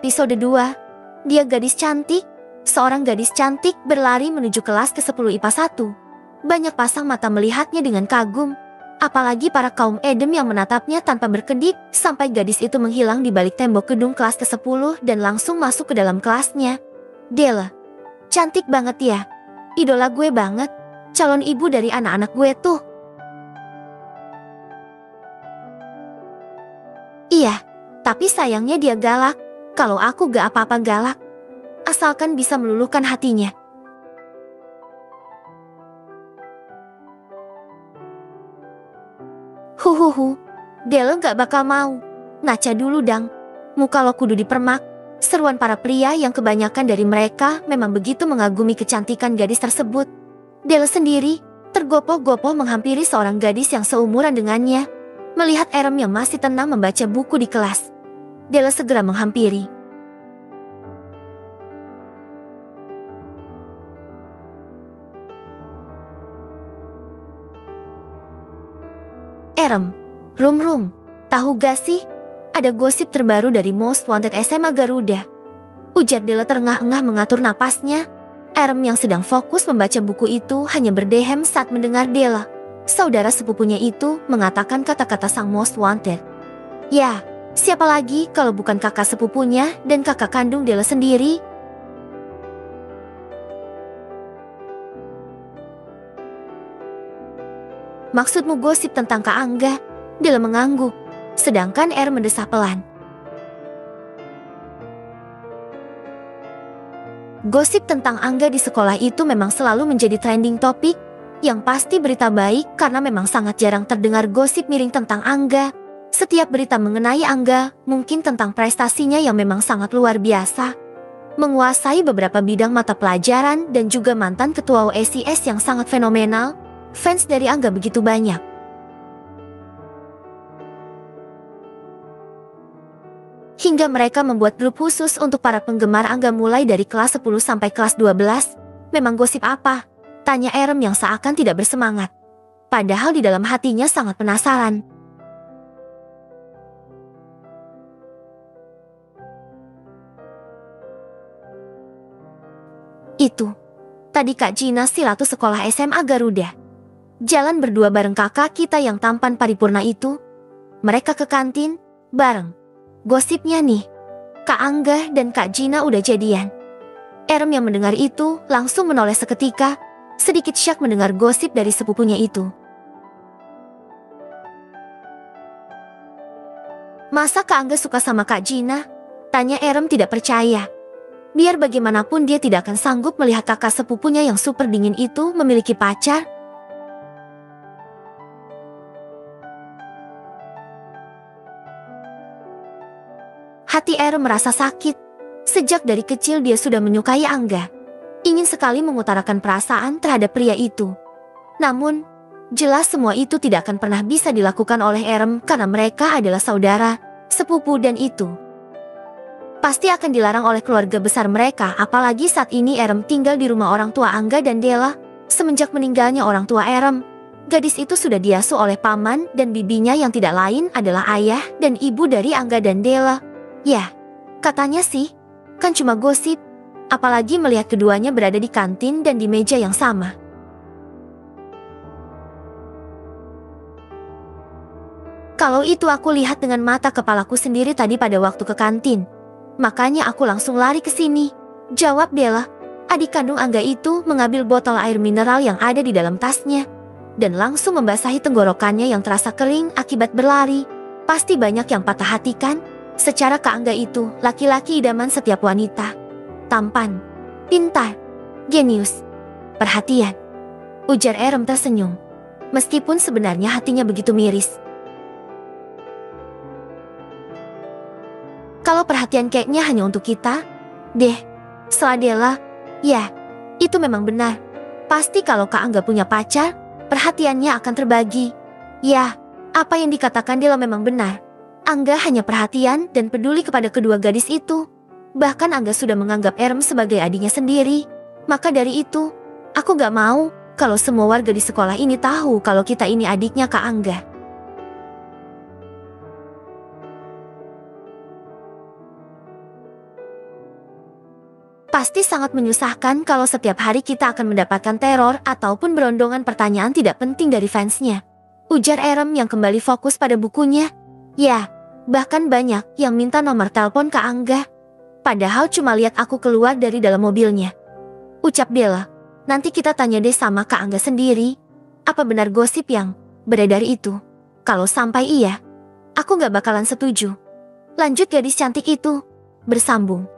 Episode 2. Dia gadis cantik. Seorang gadis cantik berlari menuju kelas ke-10 IPA 1. Banyak pasang mata melihatnya dengan kagum. Apalagi para kaum Edem yang menatapnya tanpa berkedip sampai gadis itu menghilang di balik tembok gedung kelas ke-10 dan langsung masuk ke dalam kelasnya. Della. Cantik banget ya. Idola gue banget. Calon ibu dari anak-anak gue tuh. Iya, tapi sayangnya dia galak. Kalau aku gak apa-apa galak. Asalkan bisa meluluhkan hatinya. Huhuhu, Della gak bakal mau. Ngaca dulu dang. Muka lo kudu dipermak. Seruan para pria yang kebanyakan dari mereka memang begitu mengagumi kecantikan gadis tersebut. Della sendiri tergopoh-gopoh menghampiri seorang gadis yang seumuran dengannya. Melihat Erem yang masih tenang membaca buku di kelas, Della segera menghampiri. Erem, Rum, tahu gak sih? Ada gosip terbaru dari Most Wanted SMA Garuda. Ujar Della terengah-engah mengatur napasnya. Erem yang sedang fokus membaca buku itu hanya berdehem saat mendengar Della, saudara sepupunya itu, mengatakan kata-kata sang Most Wanted. Ya, siapa lagi kalau bukan kakak sepupunya dan kakak kandung Della sendiri? Maksudmu gosip tentang Kak Angga? Della mengangguk, sedangkan mendesah pelan. Gosip tentang Angga di sekolah itu memang selalu menjadi trending topik. Yang pasti berita baik karena memang sangat jarang terdengar gosip miring tentang Angga. Setiap berita mengenai Angga mungkin tentang prestasinya yang memang sangat luar biasa. Menguasai beberapa bidang mata pelajaran dan juga mantan ketua OSIS yang sangat fenomenal. Fans dari Angga begitu banyak. Hingga mereka membuat grup khusus untuk para penggemar Angga mulai dari kelas 10 sampai kelas 12. Memang gosip apa? Tanya Erem yang seakan tidak bersemangat. Padahal di dalam hatinya sangat penasaran. Itu. Tadi Kak Gina Silatu sekolah SMA Garuda. Jalan berdua bareng kakak kita yang tampan paripurna itu. Mereka ke kantin, bareng. Gosipnya nih, Kak Angga dan Kak Gina udah jadian. Erem yang mendengar itu langsung menoleh seketika. Sedikit syak mendengar gosip dari sepupunya itu. Masa Kak Angga suka sama Kak Gina? Tanya Erem tidak percaya. Biar bagaimanapun dia tidak akan sanggup melihat kakak sepupunya yang super dingin itu memiliki pacar. Hati Erem merasa sakit. Sejak dari kecil dia sudah menyukai Angga. Ingin sekali mengutarakan perasaan terhadap pria itu. Namun, jelas semua itu tidak akan pernah bisa dilakukan oleh Erem karena mereka adalah saudara, sepupu dan itu pasti akan dilarang oleh keluarga besar mereka, apalagi saat ini Erem tinggal di rumah orang tua Angga dan Della. Semenjak meninggalnya orang tua Erem, gadis itu sudah diasuh oleh paman dan bibinya yang tidak lain adalah ayah dan ibu dari Angga dan Della. Ya, katanya sih, kan cuma gosip. Apalagi melihat keduanya berada di kantin dan di meja yang sama. Kalau itu aku lihat dengan mata kepalaku sendiri tadi pada waktu ke kantin. Makanya aku langsung lari ke sini. Jawab Della. Adik kandung Angga itu mengambil botol air mineral yang ada di dalam tasnya. Dan langsung membasahi tenggorokannya yang terasa kering akibat berlari. Pasti banyak yang patah hati kan? Secara Kak Angga itu laki-laki idaman setiap wanita. Tampan, pintar, jenius, perhatian. Ujar Erem tersenyum. Meskipun sebenarnya hatinya begitu miris. Kalau perhatian kayaknya hanya untuk kita, deh, Seladela, ya, itu memang benar. Pasti kalau Kak Angga punya pacar, perhatiannya akan terbagi. Ya, apa yang dikatakan Della memang benar. Angga hanya perhatian dan peduli kepada kedua gadis itu. Bahkan Angga sudah menganggap Erem sebagai adiknya sendiri. Maka dari itu, aku gak mau kalau semua warga di sekolah ini tahu kalau kita ini adiknya Kak Angga. Pasti sangat menyusahkan kalau setiap hari kita akan mendapatkan teror ataupun berondongan pertanyaan tidak penting dari fansnya. Ujar Erem yang kembali fokus pada bukunya. Ya, bahkan banyak yang minta nomor telepon Kak Angga. Padahal cuma lihat aku keluar dari dalam mobilnya. Ucap Bella, nanti kita tanya deh sama Kak Angga sendiri. Apa benar gosip yang beredar itu? Kalau sampai iya, aku gak bakalan setuju. Lanjut gadis cantik itu bersambung.